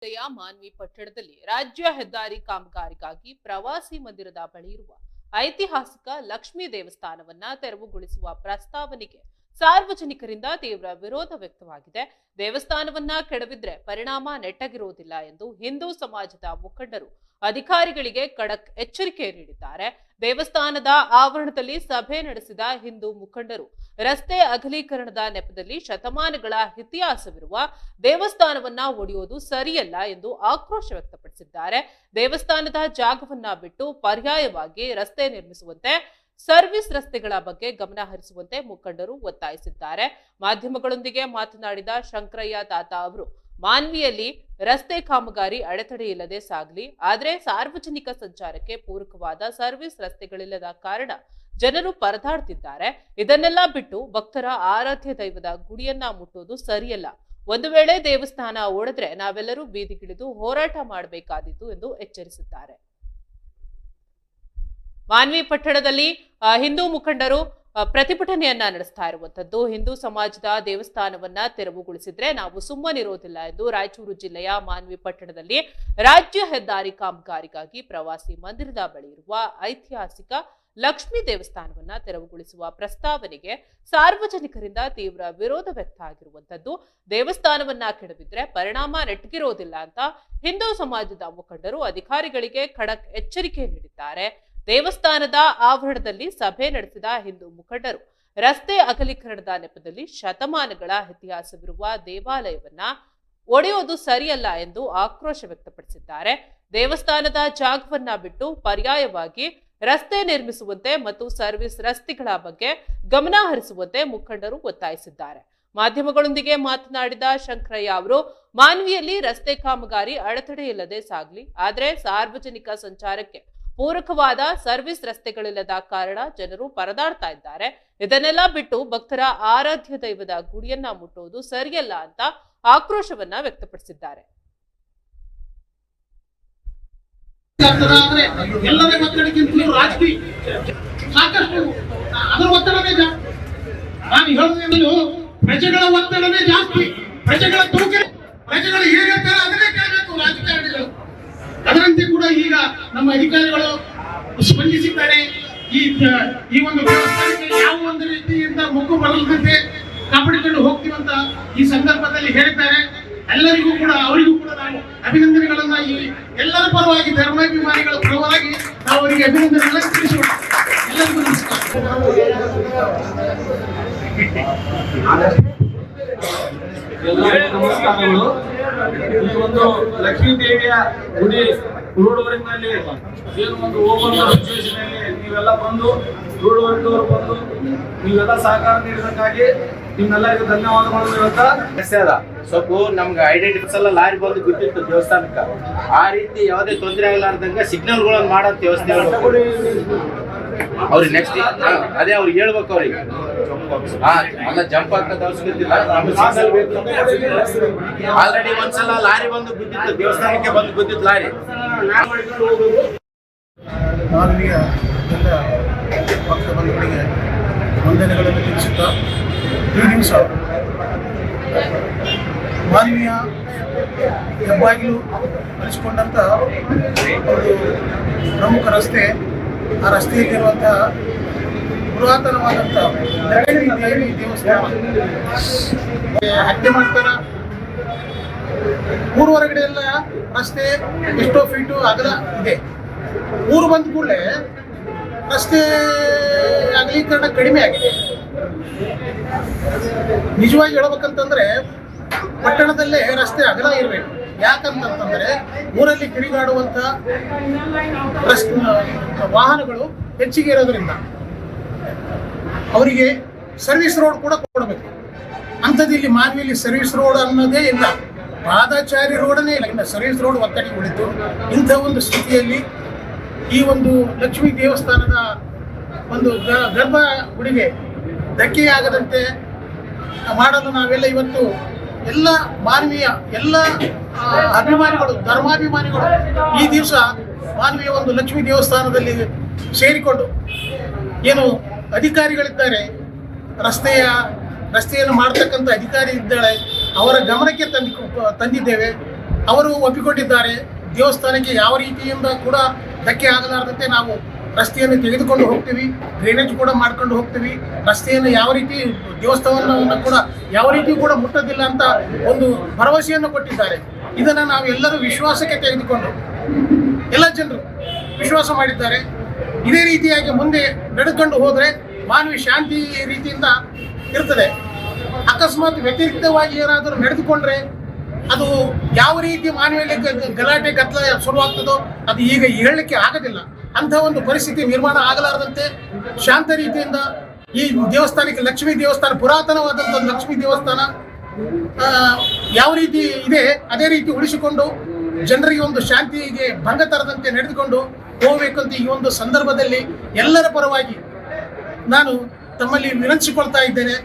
ಜಿಲ್ಲೆಯ ಮಾನ್ವಿ ಪಟ್ಟಣದಲ್ಲಿ ರಾಜ್ಯ ಹೆದ್ದಾರಿ ಕಾಮಗಾರಿಗಾಗಿ ಪ್ರವಾಸಿ ಮಂದಿರದ ಬಳಿ ಇರುವ ಐತಿಹಾಸಿಕ ಲಕ್ಷ್ಮೀ ದೇವಸ್ಥಾನವನ್ನ ತೆರವುಗೊಳಿಸುವ ಪ್ರಸ್ತಾವನೆಗೆ ಸಾರ್ವಜನಿಕರಿಂದ ತೀವ್ರ ವಿರೋಧ ವ್ಯಕ್ತವಾಗಿದೆ. ದೇವಸ್ಥಾನವನ್ನ ಕೆಡವಿದ್ರೆ ಪರಿಣಾಮ ನೆಟ್ಟಗಿರುವುದಿಲ್ಲ ಎಂದು ಹಿಂದೂ ಸಮಾಜದ ಮುಖಂಡರು ಅಧಿಕಾರಿಗಳಿಗೆ ಖಡಕ್ ಎಚ್ಚರಿಕೆ ನೀಡಿದ್ದಾರೆ. ದೇವಸ್ಥಾನದ ಆವರಣದಲ್ಲಿ ಸಭೆ ನಡೆಸಿದ ಹಿಂದೂ ಮುಖಂಡರು ರಸ್ತೆ ಅಗಲೀಕರಣದ ನೆಪದಲ್ಲಿ ಶತಮಾನಗಳ ಇತಿಹಾಸವಿರುವ ದೇವಸ್ಥಾನವನ್ನ ಒಡೆಯುವುದು ಸರಿಯಲ್ಲ ಎಂದು ಆಕ್ರೋಶ ವ್ಯಕ್ತಪಡಿಸಿದ್ದಾರೆ. ದೇವಸ್ಥಾನದ ಜಾಗವನ್ನ ಬಿಟ್ಟು ಪರ್ಯಾಯವಾಗಿ ರಸ್ತೆ ನಿರ್ಮಿಸುವಂತೆ, ಸರ್ವಿಸ್ ರಸ್ತೆಗಳ ಬಗ್ಗೆ ಗಮನ ಹರಿಸುವಂತೆ ಮುಖಂಡರು ಒತ್ತಾಯಿಸಿದ್ದಾರೆ. ಮಾಧ್ಯಮಗಳೊಂದಿಗೆ ಮಾತನಾಡಿದ ಶಂಕರಯ್ಯ ತಾತ ಅವರು, ಮಾನ್ವಿಯಲ್ಲಿ ರಸ್ತೆ ಕಾಮಗಾರಿ ಅಡೆತಡೆ ಇಲ್ಲದೆ ಸಾಗಲಿ, ಆದರೆ ಸಾರ್ವಜನಿಕ ಸಂಚಾರಕ್ಕೆ ಪೂರಕವಾದ ಸರ್ವಿಸ್ ರಸ್ತೆಗಳಿಲ್ಲದ ಕಾರಣ ಜನರು ಪರದಾಡ್ತಿದ್ದಾರೆ. ಇದನ್ನೆಲ್ಲ ಬಿಟ್ಟು ಭಕ್ತರ ಆರಾಧ್ಯ ದೈವದ ಗುಡಿಯನ್ನ ಮುಟ್ಟುವುದು ಸರಿಯಲ್ಲ. ಒಂದು ವೇಳೆ ದೇವಸ್ಥಾನ ಒಡೆದ್ರೆ ನಾವೆಲ್ಲರೂ ಬೀದಿಗಿಳಿದು ಹೋರಾಟ ಮಾಡಬೇಕಾದೀತು ಎಂದು ಎಚ್ಚರಿಸಿದ್ದಾರೆ. ಮಾನ್ವಿ ಪಟ್ಟಣದಲ್ಲಿ ಹಿಂದೂ ಮುಖಂಡರು ಪ್ರತಿಭಟನೆಯನ್ನ ನಡೆಸ್ತಾ ಇರುವಂತದ್ದು. ಹಿಂದೂ ಸಮಾಜದ ದೇವಸ್ಥಾನವನ್ನ ತೆರವುಗೊಳಿಸಿದ್ರೆ ನಾವು ಸುಮ್ಮನಿರೋದಿಲ್ಲ ಎಂದು ರಾಯಚೂರು ಜಿಲ್ಲೆಯ ಮಾನ್ವಿ ಪಟ್ಟಣದಲ್ಲಿ ರಾಜ್ಯ ಹೆದ್ದಾರಿ ಕಾಮಗಾರಿಗಾಗಿ ಪ್ರವಾಸಿ ಮಂದಿರದ ಬಳಿ ಇರುವ ಐತಿಹಾಸಿಕ ಲಕ್ಷ್ಮೀ ದೇವಸ್ಥಾನವನ್ನ ತೆರವುಗೊಳಿಸುವ ಪ್ರಸ್ತಾವನೆಗೆ ಸಾರ್ವಜನಿಕರಿಂದ ತೀವ್ರ ವಿರೋಧ ವ್ಯಕ್ತ ಆಗಿರುವಂತದ್ದು. ದೇವಸ್ಥಾನವನ್ನ ಕೆಡವಿದ್ರೆ ಪರಿಣಾಮ ನೆಟ್ಟಗಿರೋದಿಲ್ಲ ಅಂತ ಹಿಂದೂ ಸಮಾಜದ ಮುಖಂಡರು ಅಧಿಕಾರಿಗಳಿಗೆ ಖಡಕ್ ಎಚ್ಚರಿಕೆ ನೀಡಿದ್ದಾರೆ. ದೇವಸ್ಥಾನದ ಆವರಣದಲ್ಲಿ ಸಭೆ ನಡೆಸಿದ ಹಿಂದೂ ಮುಖಂಡರು ರಸ್ತೆ ಅಗಲೀಕರಣದ ನೆಪದಲ್ಲಿ ಶತಮಾನಗಳ ಇತಿಹಾಸವಿರುವ ದೇವಾಲಯವನ್ನ ಒಡೆಯುವುದು ಸರಿಯಲ್ಲ ಎಂದು ಆಕ್ರೋಶ ವ್ಯಕ್ತಪಡಿಸಿದ್ದಾರೆ. ದೇವಸ್ಥಾನದ ಜಾಗವನ್ನ ಬಿಟ್ಟು ಪರ್ಯಾಯವಾಗಿ ರಸ್ತೆ ನಿರ್ಮಿಸುವಂತೆ ಮತ್ತು ಸರ್ವಿಸ್ ರಸ್ತೆಗಳ ಬಗ್ಗೆ ಗಮನ ಹರಿಸುವಂತೆ ಮುಖಂಡರು ಒತ್ತಾಯಿಸಿದ್ದಾರೆ. ಮಾಧ್ಯಮಗಳೊಂದಿಗೆ ಮಾತನಾಡಿದ ಶಂಕರಯ್ಯ ಅವರು, ಮಾನ್ವಿಯಲ್ಲಿ ರಸ್ತೆ ಕಾಮಗಾರಿ ಅಡೆತಡೆ ಇಲ್ಲದೆ ಸಾಗಲಿ, ಆದರೆ ಸಾರ್ವಜನಿಕ ಸಂಚಾರಕ್ಕೆ ಪೂರಕವಾದ ಸರ್ವಿಸ್ ರಸ್ತೆಗಳಿಲ್ಲದ ಕಾರಣ ಜನರು ಪರದಾಡ್ತಾ ಇದ್ದಾರೆ. ಇದನ್ನೆಲ್ಲ ಬಿಟ್ಟು ಭಕ್ತರ ಆರಾಧ್ಯ ದೈವದ ಗುಡಿಯನ್ನ ಮುಟ್ಟುವುದು ಸರಿಯಲ್ಲ ಅಂತ ಆಕ್ರೋಶವನ್ನ ವ್ಯಕ್ತಪಡಿಸಿದ್ದಾರೆ. ಪ್ರಜೆಗಳ ಒತ್ತಡವೇ ಜಾಸ್ತಿ, ಪ್ರಜೆಗಳ ತೂಕ, ಪ್ರಜೆಗಳು ಹೇಗಿರ್ತಾರೆ ಅದನ್ನೇ ಕೇಳಬೇಕು ರಾಜಕಾರಣಿಗಳು. ಅದರಂತೆ ಕೂಡ ಈಗ ನಮ್ಮ ಅಧಿಕಾರಿಗಳು ಸ್ಪಂದಿಸಿದ್ದಾರೆ. ಈ ಒಂದು ದೇವಸ್ಥಾನಕ್ಕೆ ಯಾವ ಒಂದು ರೀತಿಯಿಂದ ಮುಖ ಬರದಂತೆ ಕಾಪಾಡಿಕೊಂಡು ಹೋಗ್ತೀವಂತ ಈ ಸಂದರ್ಭದಲ್ಲಿ ಹೇಳಿದ್ದಾರೆ. ಎಲ್ಲರಿಗೂ ಕೂಡ ಅವರಿಗೂ ಕೂಡ ನಾವು ಅಭಿನಂದನೆಗಳನ್ನ ಈ ಎಲ್ಲರ ಪರವಾಗಿ ಧರ್ಮಾಭಿಮಾನಿಗಳ ಪರವಾಗಿ ನಾವು ಅವರಿಗೆ ಅಭಿನಂದನೆಗಳನ್ನು ತಿಳಿಸೋಣ. ಎಲ್ಲರಿಗೂ ನಮಸ್ಕಾರಗಳು. ಈ ಒಂದು ಲಕ್ಷ್ಮೀ ದೇವಿಯ ಗುಡಿ ರೋಡ್ವರ್ಕ್ನಲ್ಲಿ ಏನು ಒಂದು ಹೋಗುವಂತ ಸಿಚುವೇಶನ್ ನೀವೆಲ್ಲ ಬಂದು ರೋಡ್ವರ್ಕ್ನವರು ಬಂದು ನೀವೆಲ್ಲ ಸಹಕಾರ ನೀಡಿದಕ್ಕಾಗಿ ನಿಮ್ಮೆಲ್ಲರಿಗೂ ಧನ್ಯವಾದಗಳನ್ನು ಹೇಳ್ತಾ ಸ್ವಲ್ಪ ನಮ್ಗೆ ಐಡೆಂಟಿಫಿಕ್ಸ್ ಎಲ್ಲ ಲಾರಿ ಬಂದು ಬಿಟ್ಟಿತ್ತು ದೇವಸ್ಥಾನಕ್ಕೆ. ಆ ರೀತಿ ಯಾವುದೇ ತೊಂದರೆ ಆಗಲಾರ್ದಂಗ ಸಿಗ್ನಲ್ಗಳನ್ನು ಮಾಡಂತ ವ್ಯವಸ್ಥೆ ಅವ್ರಿಗೆ ನೆಕ್ಸ್ಟ್ ಅದೇ ಅವ್ರಿಗೆ ಹೇಳ್ಬೇಕು. ಅವ್ರಿಗೆ ಅಲ್ಲ ಜಂಪ್ ಹಾಕೋದು ಅವಶ್ಯಕತೆ ಇಲ್ಲ, ನಮ್ಗೆ ಸಿಗ್ನಲ್ ಬೇಕು. ಆಲ್ರೆಡಿ ಒಂದ್ಸಲ ಲಾರಿ ಬಂದು ಬಿದ್ದಿತ್ತು, ದೇವಸ್ಥಾನಕ್ಕೆ ಬಂದು ಬಿದ್ದಿತ್ತು ಲಾರಿ. ಮಾನವೀಯ ಎಲ್ಲ ಭಕ್ತ ಬಂಧುಗಳಿಗೆ ವಂದನೆಗಳನ್ನು ತಿಳಿಸುತ್ತಾ, ಈ ದಿವಸ ಮಾನವೀಯ ಹೆಬ್ಬಾಗಿಲು ಅನಿಸಿಕೊಂಡಂಥ ಒಂದು ಪ್ರಮುಖ ರಸ್ತೆ, ಆ ರಸ್ತೆಯಲ್ಲಿರುವಂತಹ ಪುರಾತನವಾದಂಥ ಲಕ್ಷ್ಮೀ ದೇವಿ ದೇವಸ್ಥಾನ ಹತ್ಯೆ ಮಾಡ್ತಾರ. ಊರು ಹೊರಗಡೆ ಎಲ್ಲ ರಸ್ತೆ ಎಷ್ಟೋ ಫೀಟು ಅಗಲ ಇದೆ. ಊರು ಬಂದ ಕೂಡಲೇ ರಸ್ತೆ ಅಗಲೀಕರಣ ಕಡಿಮೆ ಆಗಿದೆ. ನಿಜವಾಗಿ ಹೇಳ್ಬೇಕಂತಂದ್ರೆ ಪಟ್ಟಣದಲ್ಲೇ ರಸ್ತೆ ಅಗಲ ಇರಬೇಕು. ಯಾಕಂತಂದ್ರೆ ಊರಲ್ಲಿ ತಿರುಗಾಡುವಂಥ ವಾಹನಗಳು ಹೆಚ್ಚಿಗೆ ಇರೋದ್ರಿಂದ ಅವರಿಗೆ ಸರ್ವಿಸ್ ರೋಡ್ ಕೂಡ ಕೊಡಬೇಕು. ಅಂಥದ್ದು ಇಲ್ಲಿ ಮಾನ್ವಿಯಲ್ಲಿ ಸರ್ವಿಸ್ ರೋಡ್ ಅನ್ನೋದೇ ಇಲ್ಲ, ಪಾದಚಾರಿ ರೋಡನೇ ಇಲ್ಲ. ಇನ್ನು ಸರ್ವಿಸ್ ರೋಡ್ ಒತ್ತಡಿ ಉಳಿತು. ಇಂಥ ಒಂದು ಸ್ಥಿತಿಯಲ್ಲಿ ಈ ಒಂದು ಲಕ್ಷ್ಮೀ ದೇವಸ್ಥಾನದ ಒಂದು ಗರ್ಭ ಗುಡಿಗೆ ಧಕ್ಕೆಯಾಗದಂತೆ ಮಾಡಲು ನಾವೆಲ್ಲ ಇವತ್ತು ಎಲ್ಲ ಮಾನವೀಯ ಎಲ್ಲ ಅಭಿಮಾನಿಗಳು, ಧರ್ಮಾಭಿಮಾನಿಗಳು ಈ ದಿವಸ ಮಾನವೀಯ ಒಂದು ಲಕ್ಷ್ಮೀ ದೇವಸ್ಥಾನದಲ್ಲಿ ಸೇರಿಕೊಂಡು ಏನು ಅಧಿಕಾರಿಗಳಿದ್ದಾರೆ, ರಸ್ತೆಯನ್ನು ಮಾಡ್ತಕ್ಕಂಥ ಅಧಿಕಾರಿ ಇದ್ದಾಳೆ, ಅವರ ಗಮನಕ್ಕೆ ತಂದಿದ್ದೇವೆ. ಅವರು ಒಪ್ಪಿಕೊಂಡಿದ್ದಾರೆ. ದೇವಸ್ಥಾನಕ್ಕೆ ಯಾವ ರೀತಿಯಿಂದ ಕೂಡ ಧಕ್ಕೆ ಆಗಲಾರದಂತೆ ನಾವು ರಸ್ತೆಯನ್ನು ತೆಗೆದುಕೊಂಡು ಹೋಗ್ತೀವಿ, ಡ್ರೈನೇಜ್ ಕೂಡ ಮಾಡ್ಕೊಂಡು ಹೋಗ್ತೀವಿ, ರಸ್ತೆಯನ್ನು ಯಾವ ರೀತಿ ದೇವಸ್ಥಾನವನ್ನು ಕೂಡ ಯಾವ ರೀತಿ ಕೂಡ ಮುಟ್ಟೋದಿಲ್ಲ ಅಂತ ಒಂದು ಭರವಸೆಯನ್ನು ಕೊಟ್ಟಿದ್ದಾರೆ. ಇದನ್ನು ನಾವು ಎಲ್ಲರೂ ವಿಶ್ವಾಸಕ್ಕೆ ತೆಗೆದುಕೊಂಡು ಎಲ್ಲ ಜನರು ವಿಶ್ವಾಸ ಮಾಡಿದ್ದಾರೆ. ಇದೇ ರೀತಿಯಾಗಿ ಮುಂದೆ ನಡೆದುಕೊಂಡು ಹೋದರೆ ಮಾನವ ಶಾಂತಿ ರೀತಿಯಿಂದ ಇರ್ತದೆ. ಅಕಸ್ಮಾತ್ ವ್ಯತಿರಿಕ್ತವಾಗಿ ಏನಾದರೂ ನಡೆದುಕೊಂಡ್ರೆ ಅದು ಯಾವ ರೀತಿ ಮಾನವೀಯ ಗಲಾಟೆ ಗದ್ದಲ ಶುರುವಾಗ್ತದೋ ಅದು ಈಗ ಹೇಳಲಿಕ್ಕೆ ಆಗೋದಿಲ್ಲ. ಅಂಥ ಒಂದು ಪರಿಸ್ಥಿತಿ ನಿರ್ಮಾಣ ಆಗಲಾರದಂತೆ ಶಾಂತ ರೀತಿಯಿಂದ ಈ ದೇವಸ್ಥಾನಕ್ಕೆ ಲಕ್ಷ್ಮೀ ದೇವಸ್ಥಾನ, ಪುರಾತನವಾದಂಥ ಲಕ್ಷ್ಮೀ ದೇವಸ್ಥಾನ ಯಾವ ರೀತಿ ಇದೆ ಅದೇ ರೀತಿ ಉಳಿಸಿಕೊಂಡು ಜನರಿಗೆ ಒಂದು ಶಾಂತಿಗೆ ಭಂಗ ತರದಂತೆ ನಡೆದುಕೊಂಡು ಹೋಗಬೇಕಂತ ಈ ಒಂದು ಸಂದರ್ಭದಲ್ಲಿ ಎಲ್ಲರ ಪರವಾಗಿ ನಾನು ತಮ್ಮಲ್ಲಿ ವಿನಂತಿಸಿಕೊಳ್ತಾ ಇದ್ದೇನೆ.